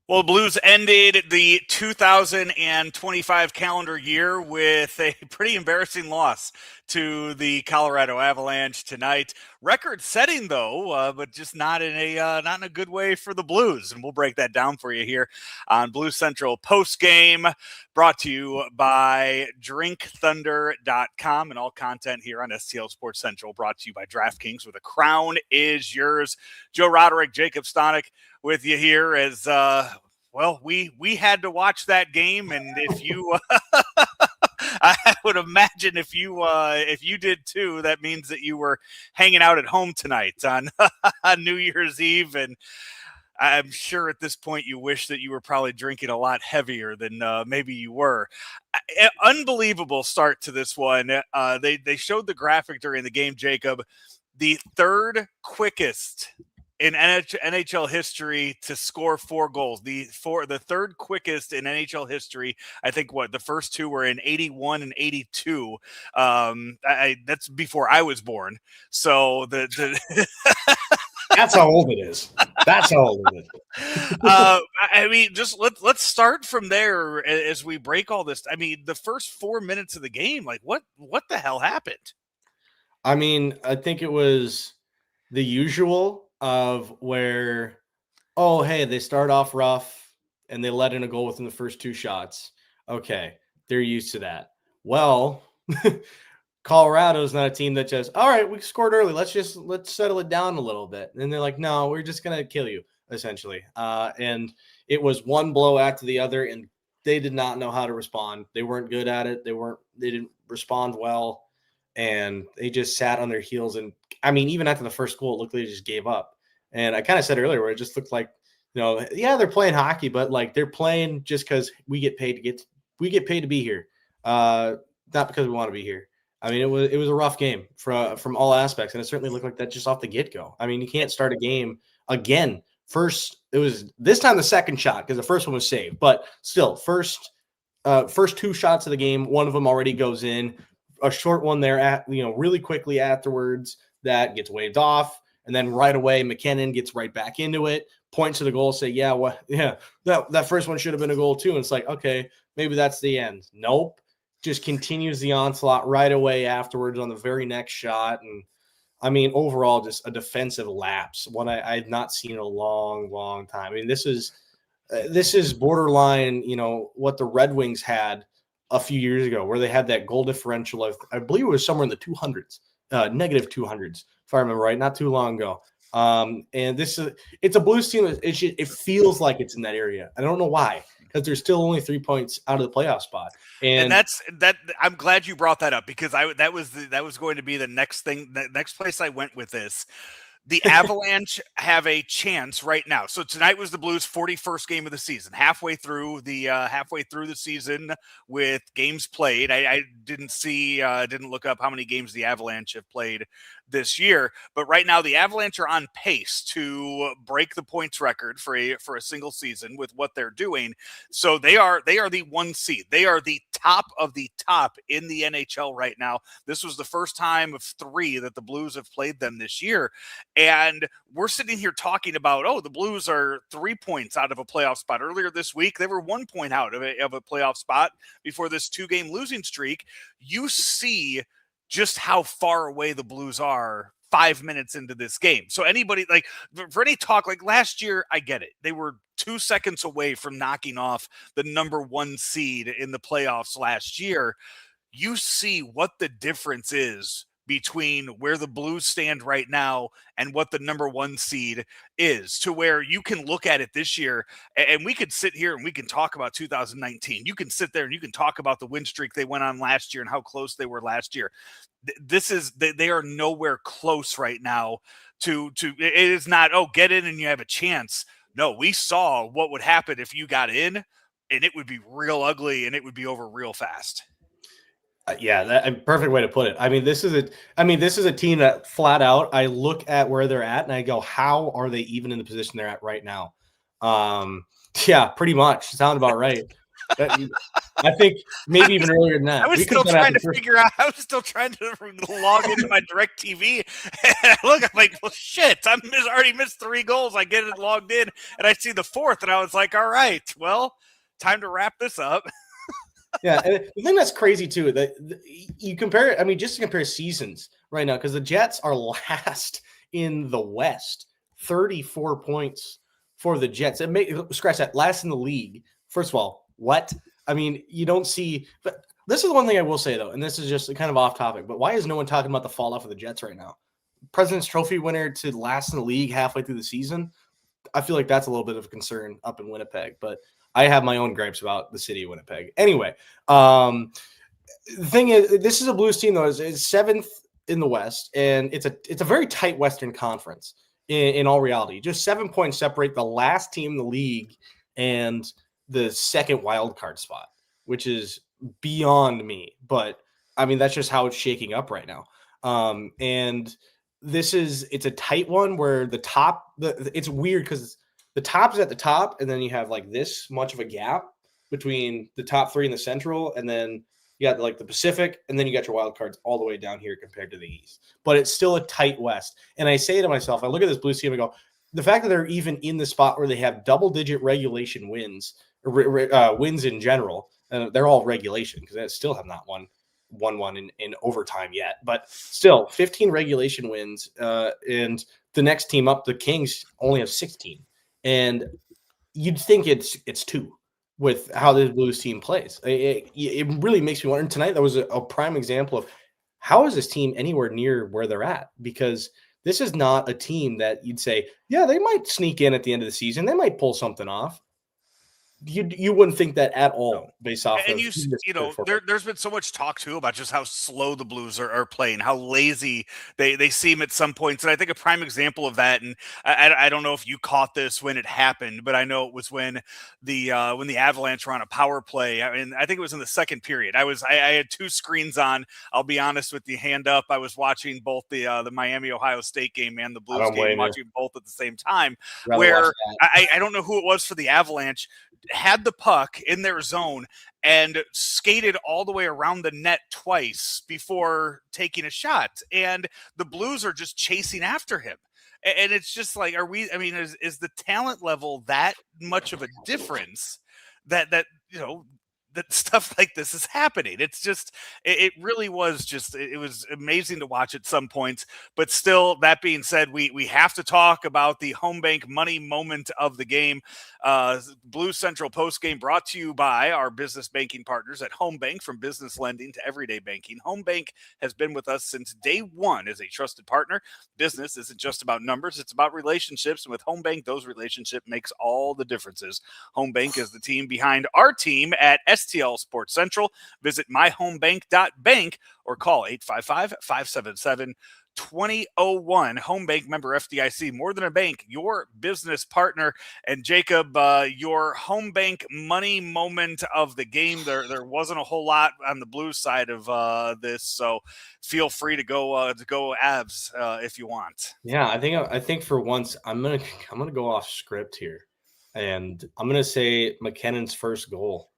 Well, Blues ended the 2025 calendar year with a pretty embarrassing loss to the Colorado Avalanche tonight. Record-setting, though, but just not in a good way for the Blues. And we'll break that down for you here on Blues Central Postgame, brought to you by DrinkThunder.com, and all content here on STL Sports Central brought to you by DraftKings, where the crown is yours. Joe Roderick, Jacob Stanoch with you here as we had to watch that game, and if you I would imagine if you did too, that means that you were hanging out at home tonight on New Year's Eve, and I'm sure at this point you wish that you were probably drinking a lot heavier than maybe you were. Unbelievable start to this one. They showed the graphic during the game, Jacob, the third quickest in NHL history to score 4 goals. The third quickest in NHL history. I think the first two were in 81 and 82. That's before I was born. So that's how old it is. That's how old it is. I mean, just let's start from there as we break all this. I mean, the first 4 minutes of the game, like what the hell happened? I mean, I think it was the usual of where, oh, hey, they start off rough and they let in a goal within the first 2 shots. Okay, they're used to that. Well, Colorado's not a team that just, all right, we scored early. Let's settle it down a little bit. And they're like, no, we're just going to kill you, essentially. And it was one blow after the other, and they did not know how to respond. They weren't good at it. They didn't respond well. And they just sat on their heels. And I mean, even after the first goal, it looked like they just gave up. And I kind of said earlier where it just looked like, they're playing hockey, but like they're playing just because we get paid to be here. Not because we want to be here. I mean, it was a rough game from all aspects. And it certainly looked like that just off the get-go. I mean, you can't start a game again. First, it was this time the second shot because the first one was saved. But still, first 2 shots of the game, one of them already goes in. A short one there really quickly afterwards that gets waved off. And then right away, McKinnon gets right back into it, points to the goal, say, that first one should have been a goal too. And it's like, okay, maybe that's the end. Nope. Just continues the onslaught right away afterwards on the very next shot. And I mean, overall, just a defensive lapse, one I had not seen in a long, long time. I mean, this is borderline, what the Red Wings had a few years ago, where they had that goal differential of, I believe it was somewhere in the 200s, negative 200s, if I remember right, not too long ago. And it's a Blues team. It feels like it's in that area. I don't know why, because there's still only 3 points out of the playoff spot. And that's that. I'm glad you brought that up, because that was going to be the next thing. The next place I went with this. The Avalanche have a chance right now. So tonight was the Blues' 41st game of the season, halfway through the season with games played. I didn't look up how many games the Avalanche have played this year, but right now the Avalanche are on pace to break the points record for a single season with what they're doing. So they are the 1 seed. They are the top of the top in the NHL right now. This was the first time of 3 that the Blues have played them this year. And we're sitting here talking about, the Blues are 3 points out of a playoff spot. Earlier this week, they were 1 point out of a playoff spot before this 2-game losing streak. You see just how far away the Blues are 5 minutes into this game. So anybody, like, for any talk, like last year, I get it. They were 2 seconds away from knocking off the number 1 seed in the playoffs last year. You see what the difference is between where the Blues stand right now and what the number 1 seed is, to where you can look at it this year, and we could sit here and we can talk about 2019. You can sit there and you can talk about the win streak they went on last year and how close they were last year. They are nowhere close right now to it is not, get in and you have a chance. No, we saw what would happen if you got in, and it would be real ugly and it would be over real fast. Yeah, that's a perfect way to put it. I mean, this is a team that flat out, I look at where they're at and I go, how are they even in the position they're at right now? Yeah, pretty much. Sound about right. I think maybe even earlier than that. I was still trying to figure out. I was still trying to log into my DirecTV. And I look, I'm like, well, shit! I already missed 3 goals. I get it logged in, and I see the 4th, and I was like, all right, well, time to wrap this up. Yeah, and the thing that's crazy too, that you compare it. I mean, just to compare seasons right now, because the Jets are last in the West, 34 points for the Jets. Scratch that, last in the league. First of all, what? I mean, you don't see. But this is the one thing I will say though, and this is just kind of off topic. But why is no one talking about the fall off of the Jets right now? President's Trophy winner to last in the league halfway through the season. I feel like that's a little bit of a concern up in Winnipeg, but I have my own gripes about the city of Winnipeg. Anyway, the thing is, this is a Blues team though. It's 7th in the West, and it's a very tight Western Conference. In all reality, just 7 points separate the last team in the league and the second wild card spot, which is beyond me. But I mean, that's just how it's shaking up right now. And it's a tight one where the top, it's weird because the top is at the top, and then you have like this much of a gap between the top 3 in the Central, and then you got like the Pacific, and then you got your wild cards all the way down here compared to the East. But it's still a tight West. And I say to myself, I look at this Blues team and go, the fact that they're even in the spot where they have double-digit regulation wins, wins in general, they're all regulation because they still have not won in overtime yet. But still, 15 regulation wins, and the next team up, the Kings, only have 16. And you'd think it's 2 with how the Blues team plays. It really makes me wonder. And tonight, that was a prime example of how is this team anywhere near where they're at? Because this is not a team that you'd say, yeah, they might sneak in at the end of the season. They might pull something off. You wouldn't think that at all based off and of there's been so much talk too about just how slow the Blues are playing, how lazy they seem at some points. And I think a prime example of that, and I don't know if you caught this when it happened, but I know it was when the Avalanche were on a power play. I mean, I think it was in the second period. I had 2 screens on. I'll be honest with you, hand up. I was watching both the Miami Ohio State game and the Blues game, watching both at the same time. Where I don't know who it was for the Avalanche, had the puck in their zone and skated all the way around the net twice before taking a shot. And the Blues are just chasing after him. And it's just like, is the talent level that much of a difference that stuff like this is happening? It's just, it really was just, it was amazing to watch at some points. But still, that being said, we have to talk about the home bank money moment of the game. Blue Central Postgame brought to you by our business banking partners at Home Bank. From business lending to everyday banking, Home Bank has been with us since day one as a trusted partner. Business isn't just about numbers, it's about relationships. And with Home Bank, those relationships makes all the differences. Home Bank is the team behind our team at STL Sports Central. Visit myhomebank.bank or call 855-577-2001. Home Bank, member FDIC, more than a bank, your business partner. And Jacob, your Home Bank money moment of the game. There wasn't a whole lot on the Blues side of this, so feel free to go Avs if you want. Yeah, I think for once I'm gonna go off script here, and I'm gonna say McKinnon's first goal,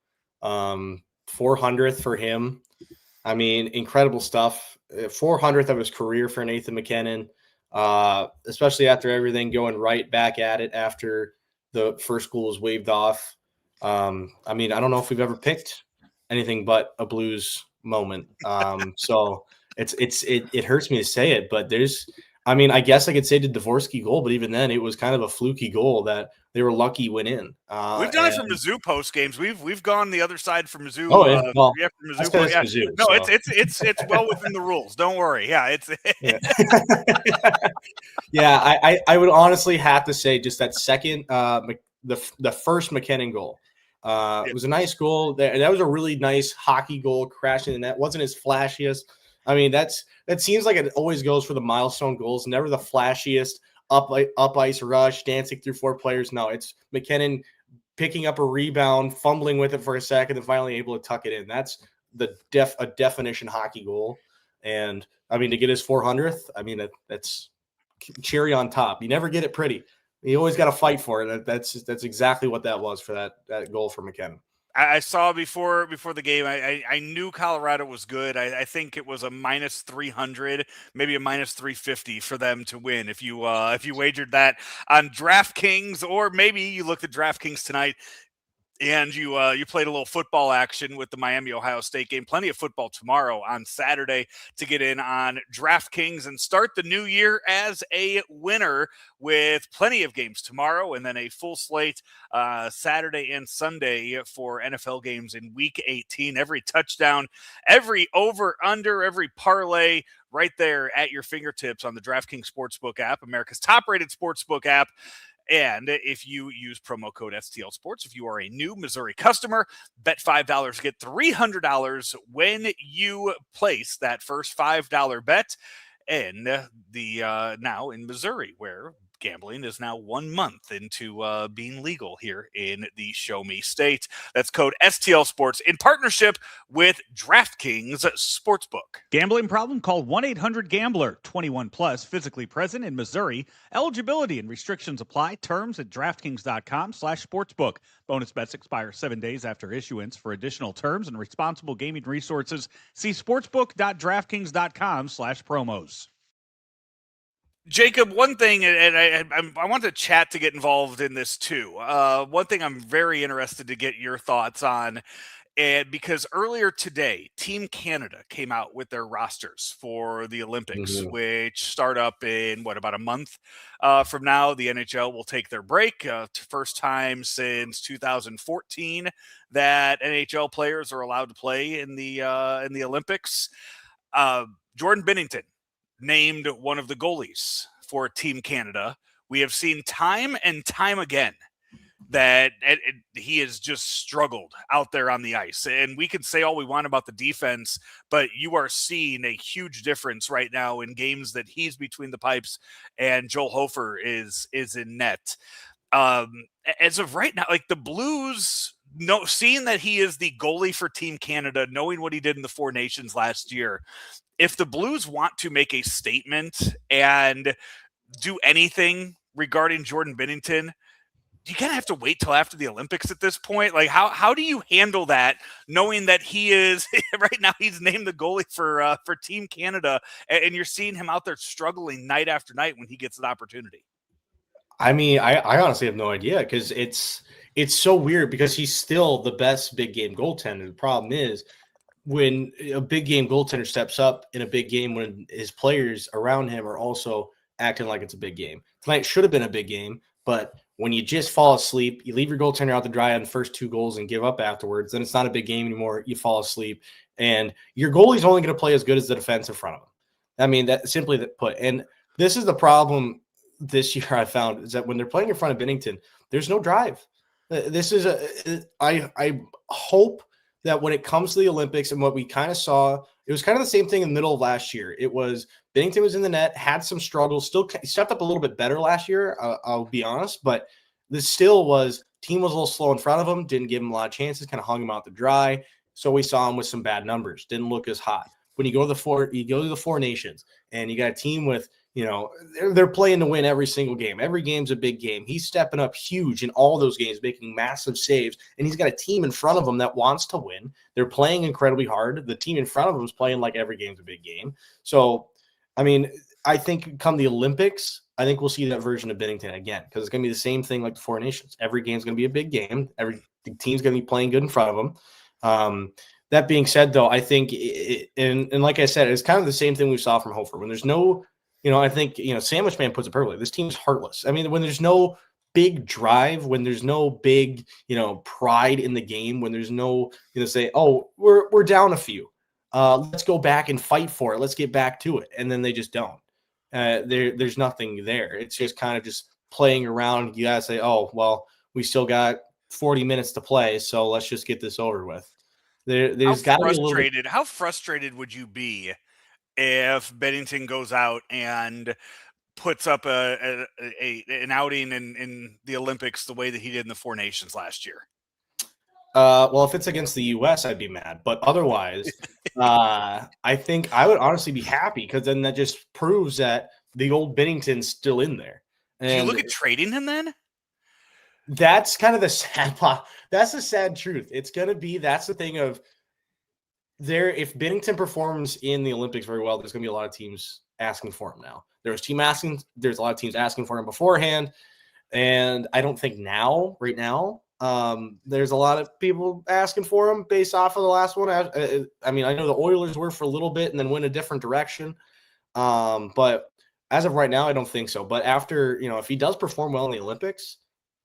400th for him. I mean, incredible stuff. 400th of his career for Nathan MacKinnon, especially after everything going right back at it after the first goal was waved off. I mean, I don't know if we've ever picked anything but a Blues moment. So it hurts me to say it, but I guess I could say the Dvorsky goal, but even then it was kind of a fluky goal that they were lucky went in. We've done it for Mizzou post games. We've gone the other side for Mizzou. Oh, for Mizzou. Yeah. Mizzou, no, so. it's well within the rules. Don't worry. Yeah, it's. Yeah, I would honestly have to say just that second, the first MacKinnon goal. It was a nice goal. That was a really nice hockey goal, crashing the net. Wasn't as flashiest. I mean, that seems like it always goes for the milestone goals. Never the flashiest up ice rush, dancing through 4 players. No, it's MacKinnon picking up a rebound, fumbling with it for a second, and finally able to tuck it in. That's a definition hockey goal. And I mean, to get his 400th, I mean that's cherry on top. You never get it pretty. You always got to fight for it. That's exactly what that was for that goal for MacKinnon. I saw before the game. I knew Colorado was good. I think it was a minus 300, maybe a minus 350 for them to win. If you wagered that on DraftKings, or maybe you looked at DraftKings tonight and you played a little football action with the Miami Ohio State game. Plenty of football tomorrow on Saturday to get in on DraftKings and start the new year as a winner with plenty of games tomorrow, and then a full slate Saturday and Sunday for NFL games in Week 18. Every touchdown, every over under, every parlay right there at your fingertips on the DraftKings Sportsbook app, America's top-rated sportsbook app. And if you use promo code STL Sports, if you are a new Missouri customer, bet $5, get $300 when you place that first $5 bet. And now in Missouri, where gambling is now 1 month into being legal here in the Show Me State. That's code STL Sports in partnership with DraftKings Sportsbook. Gambling problem? Call 1-800-GAMBLER. 21 plus, physically present in Missouri. Eligibility and restrictions apply. Terms at DraftKings.com/sportsbook. Bonus bets expire 7 days after issuance. For additional terms and responsible gaming resources, see sportsbook.draftkings.com/promos. Jacob, one thing, and I want the chat to get involved in this too. One thing I'm very interested to get your thoughts on, and because earlier today, Team Canada came out with their rosters for the Olympics, which start up in about a month from now. The NHL will take their break. First time since 2014 that NHL players are allowed to play in the Olympics. Jordan Binnington named one of the goalies for Team Canada. We have seen time and time again that he has just struggled out there on the ice. And we can say all we want about the defense, but you are seeing a huge difference right now in games that he's between the pipes and Joel Hofer is in net. As of right now, like the Blues, seeing that he is the goalie for Team Canada, knowing what he did in the Four Nations last year, if the Blues want to make a statement and do anything regarding Jordan Binnington, you kind of have to wait till after the Olympics at this point. Like, how do you handle that, knowing that he is right now, he's named the goalie for Team Canada, and you're seeing him out there struggling night after night when he gets an opportunity? I mean, I honestly have no idea, because it's so weird, because he's still the best big game goaltender. The problem is, when a big game goaltender steps up in a big game, when his players around him are also acting like it's a big game. Tonight should have been a big game, but when you just fall asleep, you leave your goaltender out to dry on the first two goals and give up afterwards, then it's not a big game anymore. You fall asleep, and your goalie's only going to play as good as the defense in front of him. I mean, that simply put. And this is the problem this year I found, is that when they're playing in front of Binnington, there's no drive. I hope that when it comes to the Olympics, and what we kind of saw, it was kind of the same thing in the middle of last year. It was Binnington was in the net, had some struggles, still stepped up a little bit better last year, I'll be honest, but this still was, team was a little slow in front of him, didn't give him a lot of chances, kind of hung him out to dry. So we saw him with some bad numbers, didn't look as hot. When you go to the Four Nations, and you got a team with, they're playing to win every single game. Every game's a big game. He's stepping up huge in all those games, making massive saves, and he's got a team in front of him that wants to win. They're playing incredibly hard. The team in front of him is playing like every game's a big game. So, I mean, I think come the Olympics, I think we'll see that version of Binnington again, because it's going to be the same thing like the Four Nations. Every game's going to be a big game. Every team's going to be playing good in front of them. That being said, though, I think, and like I said, it's kind of the same thing we saw from Hofer. When there's no, I think, Sandwich Man puts it perfectly. This team's heartless. I mean, when there's no big drive, when there's no big, pride in the game, when there's no, say, oh, we're down a few. Let's go back and fight for it. Let's get back to it. And then they just don't. There's nothing there. It's just kind of just playing around. You got to say, oh, well, we still got 40 minutes to play, so let's just get this over with. There's got to be a little bit. How frustrated would you be if Binnington goes out and puts up an outing in the Olympics the way that he did in the Four Nations last year? Well, if it's against the U.S., I'd be mad. But otherwise, I think I would honestly be happy, because then that just proves that the old Binnington's still in there. Do you look at trading him then? That's kind of the sad part. That's the sad truth. It's going to be, that's the thing of there. If Binnington performs in the Olympics very well, there's going to be a lot of teams asking for him now. There's a lot of teams asking for him beforehand. And I don't think right now, there's a lot of people asking for him based off of the last one. I mean, I know the Oilers were for a little bit and then went a different direction. But as of right now, I don't think so. But after, if he does perform well in the Olympics,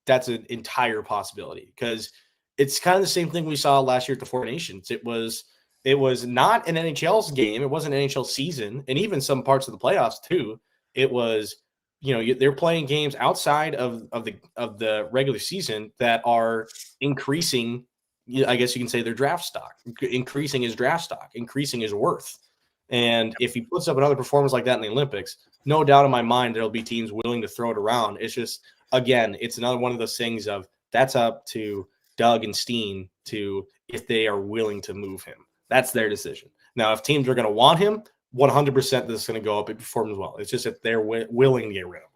that's an entire possibility, because it's kind of the same thing we saw last year at the Four Nations. It was not an NHL's game. It wasn't an NHL season, and even some parts of the playoffs too. It was, they're playing games outside of the regular season that are increasing. I guess you can say their draft stock, increasing his draft stock, increasing his worth. And if he puts up another performance like that in the Olympics, no doubt in my mind there'll be teams willing to throw it around. It's just, again, it's another one of those things of that's up to Doug and Steen if they are willing to move him. That's their decision. Now, if teams are going to want him, 100% this is going to go up if he performs well. It's just if they're willing to get rid of him.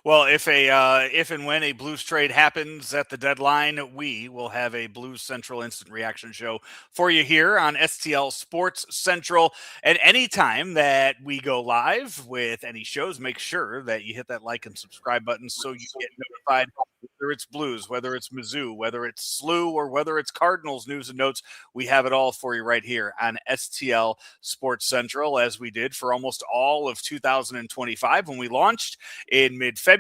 Well, if and when a Blues trade happens at the deadline, we will have a Blues Central instant reaction show for you here on STL Sports Central. And anytime that we go live with any shows, make sure that you hit that like and subscribe button so you get notified, whether it's Blues, whether it's Mizzou, whether it's SLU, or whether it's Cardinals news and notes. We have it all for you right here on STL Sports Central, as we did for almost all of 2025 when we launched in mid-February,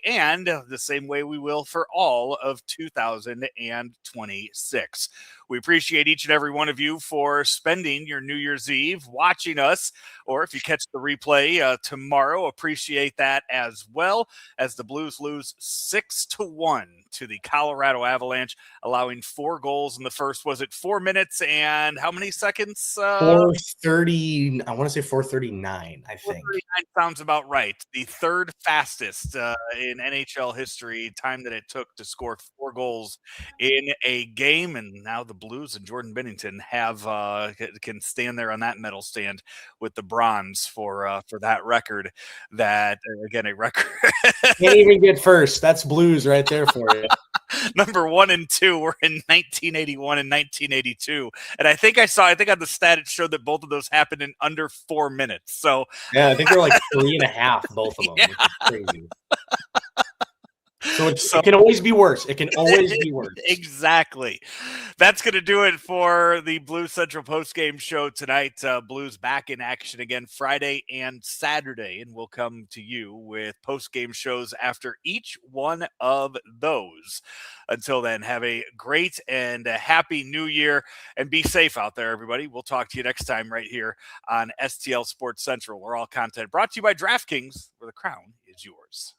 and the same way we will for all of 2026. We appreciate each and every one of you for spending your New Year's Eve watching us, or if you catch the replay tomorrow, appreciate that as well, as the Blues lose 6-1 to the Colorado Avalanche, allowing 4 goals in the first, was it 4 minutes and how many seconds? 4:30. I want to say 4:39, I think. 4:39 sounds about right. The third fastest in NHL history, time that it took to score 4 goals in a game. And now the Blues and Jordan Binnington can stand there on that medal stand with the bronze for that record. That, again, a record. Can't even get first. That's Blues right there for you. Number 1 and 2 were in 1981 and 1982. And I think on the stat it showed that both of those happened in under 4 minutes. So yeah, I think they're like 3.5, both of them. Yeah. Crazy. So it can always be worse. It can always be worse. Exactly. That's going to do it for the Blues Central Postgame show tonight. Blues back in action again Friday and Saturday, and we'll come to you with postgame shows after each one of those. Until then, have a great and a happy new year, and be safe out there, everybody. We'll talk to you next time right here on STL Sports Central, where all content brought to you by DraftKings, where the crown is yours.